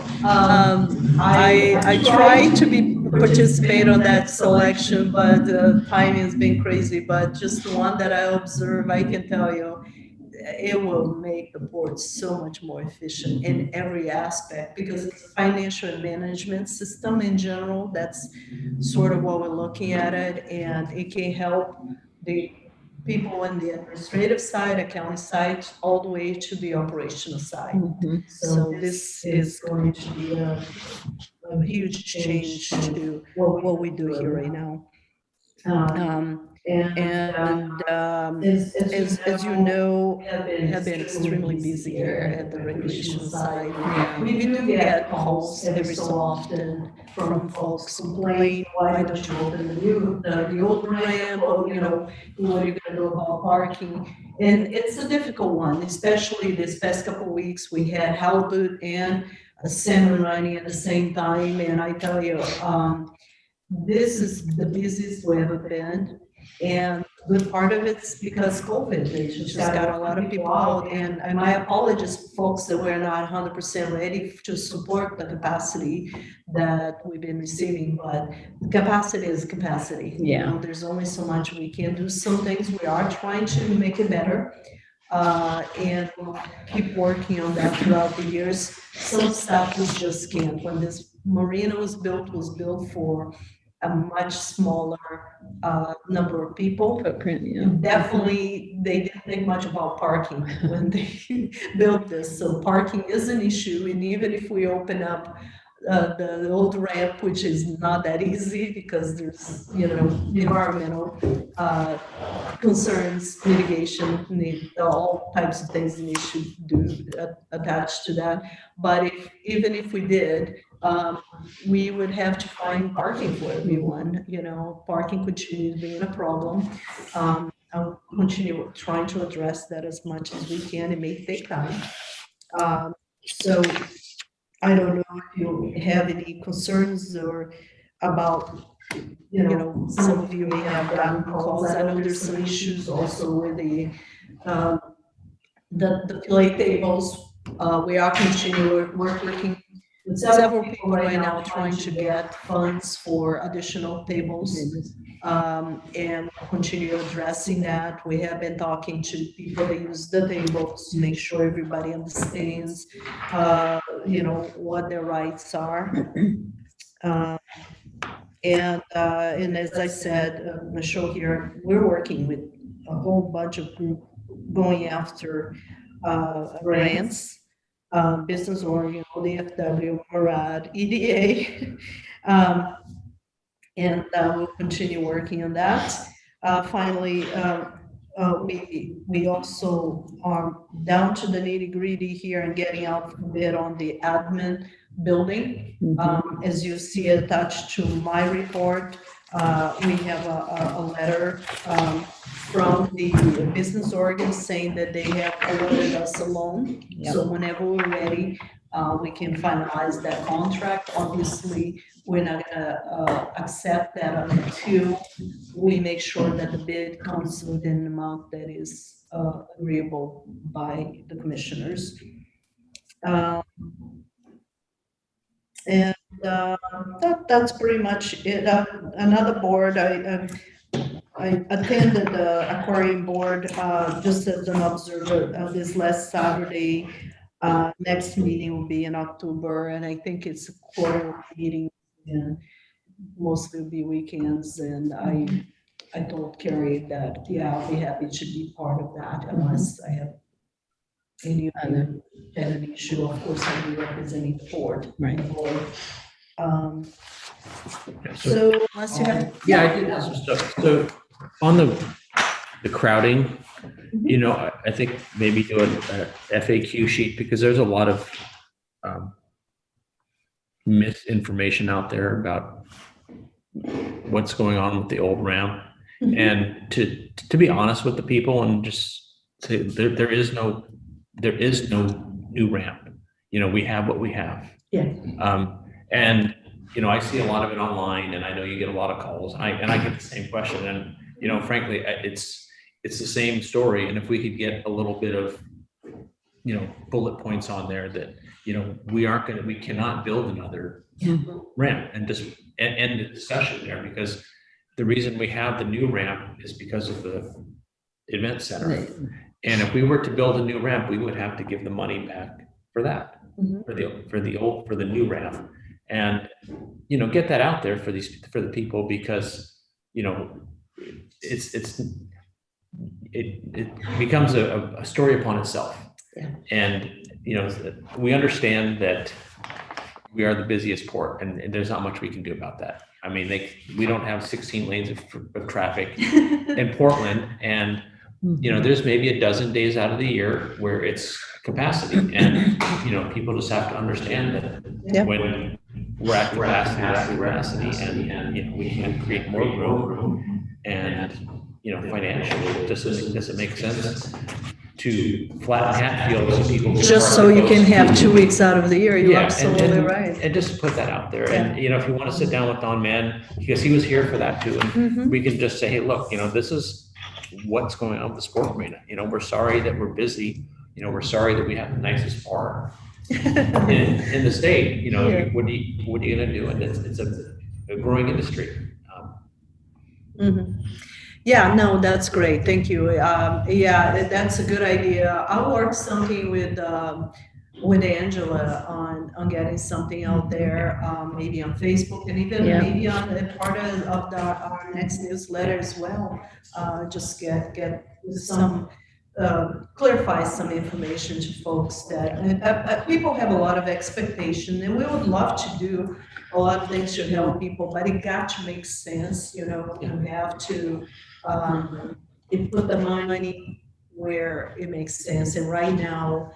I try to participate on that selection, but timing has been crazy. But just the one that I observe, I can tell you, it will make the board so much more efficient in every aspect, because it's a financial management system in general. That's sort of what we're looking at it, and it can help the people on the administrative side, accounting side, all the way to the operational side. So this is going to be a huge change to what we do here right now. As you know, we have been extremely busy here at the recreation side. We do get calls every so often from folks complaining, why don't you open the old ramp, or, you know, what are you gonna do about parking? And it's a difficult one, especially this past couple of weeks. We had halibut and a salmon running at the same time, and I tell you, this is the busiest we've ever been. And good part of it's because COVID, they just got a lot of people out. And my apologies, folks, that we're not 100% ready to support the capacity that we've been receiving, but capacity is capacity. Yeah. You know, there's only so much we can do. Some things we are trying to make it better. And we'll keep working on that throughout the years. Some stuff we just can't. When this marina was built for a much smaller number of people. Footprint, yeah. Definitely, they didn't think much about parking when they built this. So parking is an issue, and even if we open up the old ramp, which is not that easy because there's, you know, environmental concerns, mitigation, need all types of things need to do attached to that. But even if we did, we would have to find parking for everyone. You know, parking continues being a problem. I'll continue trying to address that as much as we can. It may take time. So I don't know if you have any concerns or about, you know, some of you may have gotten calls. I know there's some issues also with the play tables. We are continuing working with several people right now trying to get funds for additional tables. And we'll continue addressing that. We have been talking to people that use the tables to make sure everybody understands, what their rights are. And as I said, the show here, we're working with a whole bunch of group going after grants, business Oregon, DFW, MARAD, EDA. And we'll continue working on that. Finally, we also are down to the nitty gritty here and getting out a bit on the admin building. As you see attached to my report, we have a letter from the business Oregon saying that they have awarded us a loan. Yep. So whenever we're ready, we can finalize that contract. Obviously, we're not gonna accept that until we make sure that the bid comes within an amount that is agreeable by the commissioners. That's pretty much it. Another board, I attended the aquarium board just as an observer this last Saturday. Next meeting will be in October, and I think it's a quarterly meeting, and mostly will be weekends. And I told Carrie that, yeah, I'll be happy to be part of that unless I have any other issue. Of course, I'll be representing the board. Right. So unless you have. Yeah, I did have some stuff. So on the crowding, I think maybe do a FAQ sheet, because there's a lot of misinformation out there about what's going on with the old ramp. And to be honest with the people and just say there is no new ramp. We have what we have. Yeah. And I see a lot of it online, and I know you get a lot of calls, and I get the same question. And frankly, it's the same story. And if we could get a little bit of bullet points on there that we cannot build another ramp, and just end the discussion there, because the reason we have the new ramp is because of the event center. Right. And if we were to build a new ramp, we would have to give the money back for that, for the new ramp, and get that out there for the people, because it becomes a story upon itself. Yeah. And we understand that we are the busiest port, and there's not much we can do about that. I mean, we don't have 16 lanes of traffic in Portland, and there's maybe a dozen days out of the year where it's capacity, and people just have to understand that when we're at capacity, and we can create more room, and financially, does it make sense to flatten Hatfield so people Just so you can have 2 weeks out of the year, you're absolutely right. And just put that out there. And if you want to sit down with Don Mann, because he was here for that too, and we can just say, hey, look, this is what's going on with the sport arena. We're sorry that we're busy. We're sorry that we have the nicest park in the state. What are you going to do? And it's a growing industry. Yeah, no, that's great. Thank you. Yeah, that's a good idea. I'll work something with Angela on getting something out there, maybe on Facebook, and even maybe on a part of our next newsletter as well. Just get some clarify some information to folks that people have a lot of expectation, and we would love to do a lot of things to help people, but it got to make sense. You have to put the money where it makes sense. And right now,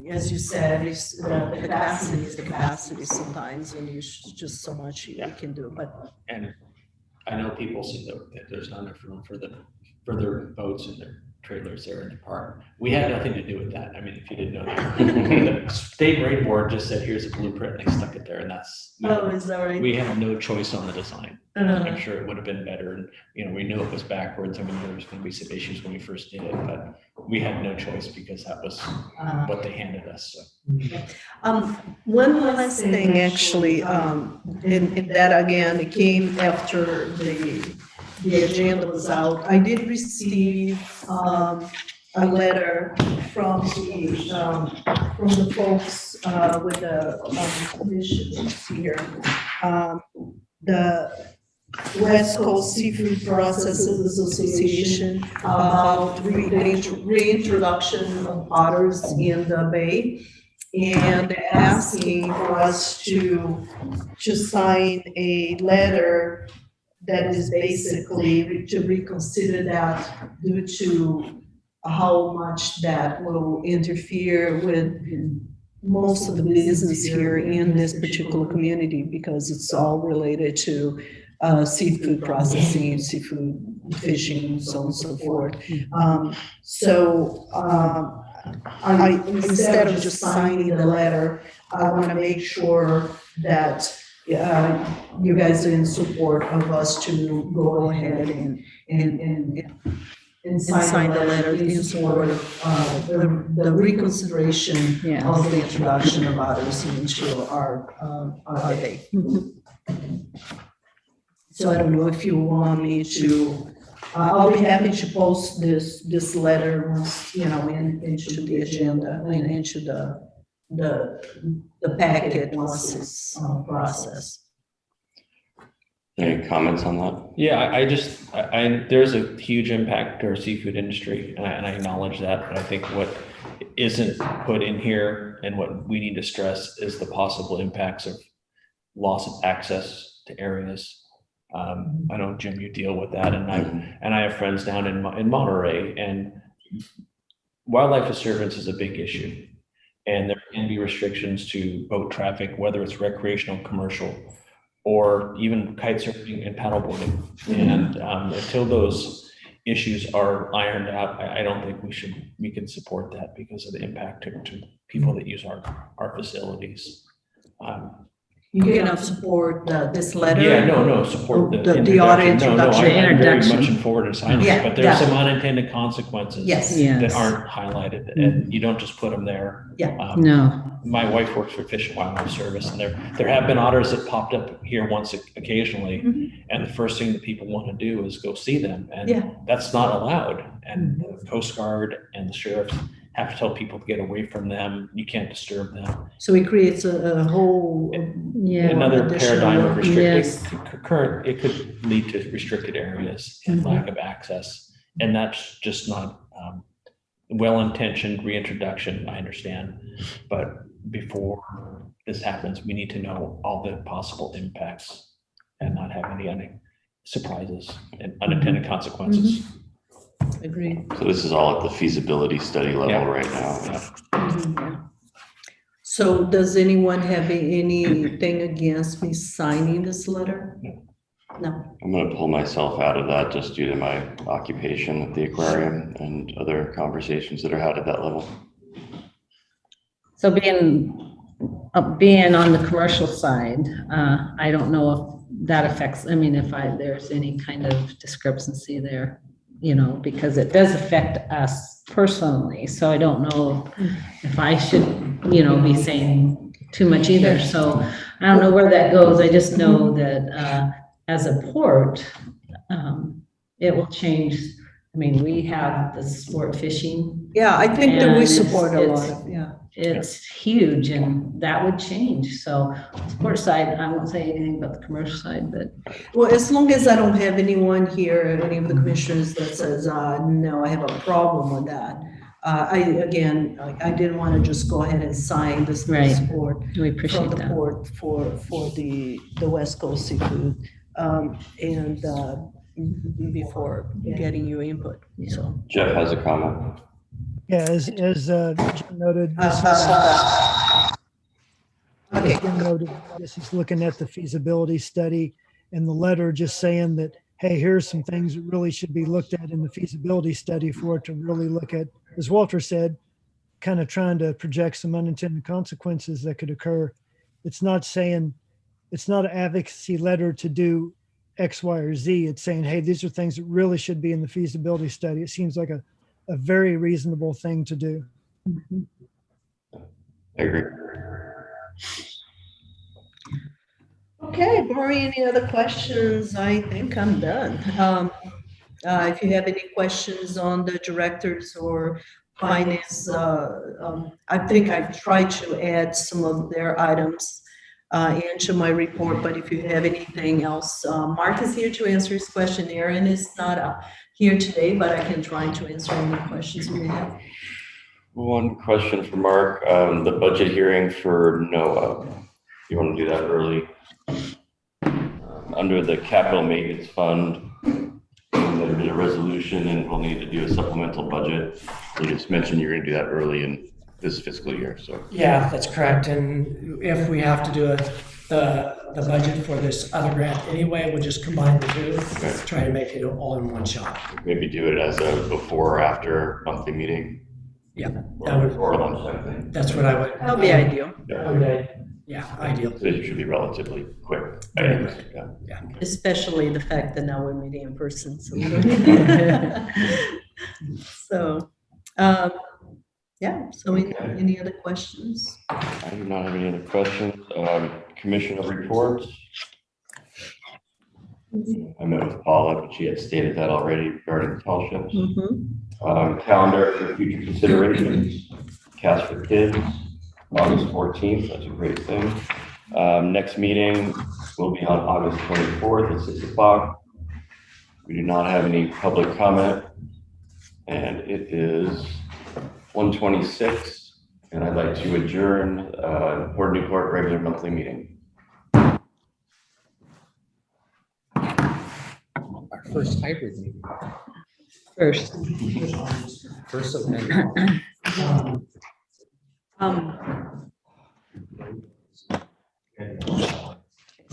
as you said, the capacity is the capacity sometimes, and there's just so much you can do. But and I know people say that there's not enough room for their boats and trailers there in the park. We had nothing to do with that. I mean, if you didn't know that. The state marine board just said, here's a blueprint, and they stuck it there, and that's, Oh, is that right? we had no choice on the design. I'm sure it would have been better, and, you know, we knew it was backwards. I mean, there was gonna be some issues when we first did it, but we had no choice because that was what they handed us, so. One last thing, actually, and that again, it came after the agenda was out. I did receive, a letter from the folks, with the, commissions here. The West Coast Seafood Processors Association about reintroduction of otters in the bay, and asking for us to sign a letter that is basically to reconsider that due to how much that will interfere with most of the business here in this particular community, because it's all related to seafood processing, seafood fishing, so on and so forth. I, instead of just signing the letter, I want to make sure that you guys are in support of us to go ahead and sign the letter in support of the reconsideration of the introduction of otters into our bay. So I don't know if you want me to, I'll be happy to post this letter once, you know, into the agenda and into the packet once it's processed. Any comments on that? Yeah, I there's a huge impact to our seafood industry, and I acknowledge that. But I think what isn't put in here and what we need to stress is the possible impacts of loss of access to areas. I know, Jim, you deal with that, and I have friends down in Monterey, and wildlife disturbance is a big issue, and there can be restrictions to boat traffic, whether it's recreational, commercial, or even kite surfing and paddleboarding. And until those issues are ironed out, I don't think we can support that because of the impact to people that use our facilities. You cannot support this letter? Yeah, no, support the auto introduction. No, introduction. I'm very much in forward in signing Yeah, it, but there's yeah. some unintended consequences Yes. that aren't highlighted, and you don't just put them there. Yeah. No. My wife works for Fish and Wildlife Service, and there have been otters that popped up here once occasionally, and the first thing that people want to do is go see them, and that's not allowed. And the Coast Guard and the sheriffs have to tell people to get away from them. You can't disturb them. So it creates a whole Another paradigm of restricted Yes. current. It could lead to restricted areas and lack of access, and that's just not well-intentioned reintroduction. I understand, but before this happens, we need to know all the possible impacts and not have any surprises and unintended consequences. Agreed. So this is all at the feasibility study level right now. So does anyone have anything against me signing this letter? No. I'm going to pull myself out of that just due to my occupation at the aquarium and other conversations that are had at that level. So being on the commercial side, I don't know if that affects, I mean, if there's any kind of discrepancy there, you know, because it does affect us personally. So I don't know if I should, you know, be saying too much either. So I don't know where that goes. I just know that as a port, it will change. I mean, we have the sport fishing. Yeah, I think that we And support a it's- lot of, It's huge, and that would change. So sport side, I won't say anything about the commercial side, but Well, as long as I don't have anyone here, any of the commissioners that says, no, I have a problem with that. I didn't want to just go ahead and sign this Right. support we from appreciate the that. port for the West Coast Seafood, and before getting your input, so. Jeff has a comment. Yeah, as Jim noted, this is, Okay. as Jim noted, this is looking at the feasibility study and the letter just saying that, hey, here's some things that really should be looked at in the feasibility study for it to really look at, as Walter said, kind of trying to project some unintended consequences that could occur. It's not saying, it's not an advocacy letter to do X, Y, or Z. It's saying, hey, these are things that really should be in the feasibility study. It seems like a very reasonable thing to do. I agree. Okay, Lori, any other questions? I think I'm done. If you have any questions on the directors or finance, I think I've tried to add some of their items into my report, but if you have anything else, Mark is here to answer his question. Aaron is not here today, but I can try to answer any questions you may have. One question for Mark, the budget hearing for NOAA. You want to do that early? Under the capital maintenance fund, there'll be a resolution and we'll need to do a supplemental budget. You just mentioned you're going to do that early in this fiscal year, so. Yeah, that's correct. And if we have to do the budget for this other grant anyway, we'll just combine the two, Okay. try to make it all in one shot. Maybe do it as a before or after monthly meeting. Yeah, Or that would- before lunch, I think. that's what I would. That'll be ideal, Okay. Yeah, ideal. So it should be relatively quick. Very Yeah. especially the fact that now we're meeting in person. So, yeah, so any other questions? I do not have any other questions. Commissioner reports. I met with Paula, but she had stated that already regarding the tall ships. Calendar for future considerations, Cast for Kids, August 14th, that's a great thing. Next meeting will be on August 24th at 6 o'clock. We do not have any public comment, and it is 1:26, and I'd like to adjourn the Port of Newport regular monthly meeting. Our first hybrid meeting. First. First of many.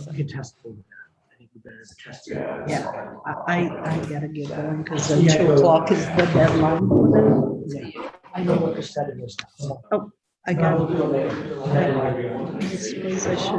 You can test for that. I think we better test it. Yeah, I gotta get going because 2 o'clock is the deadline for them. I know what the setting is now. I got. I'll do it later. I suppose I should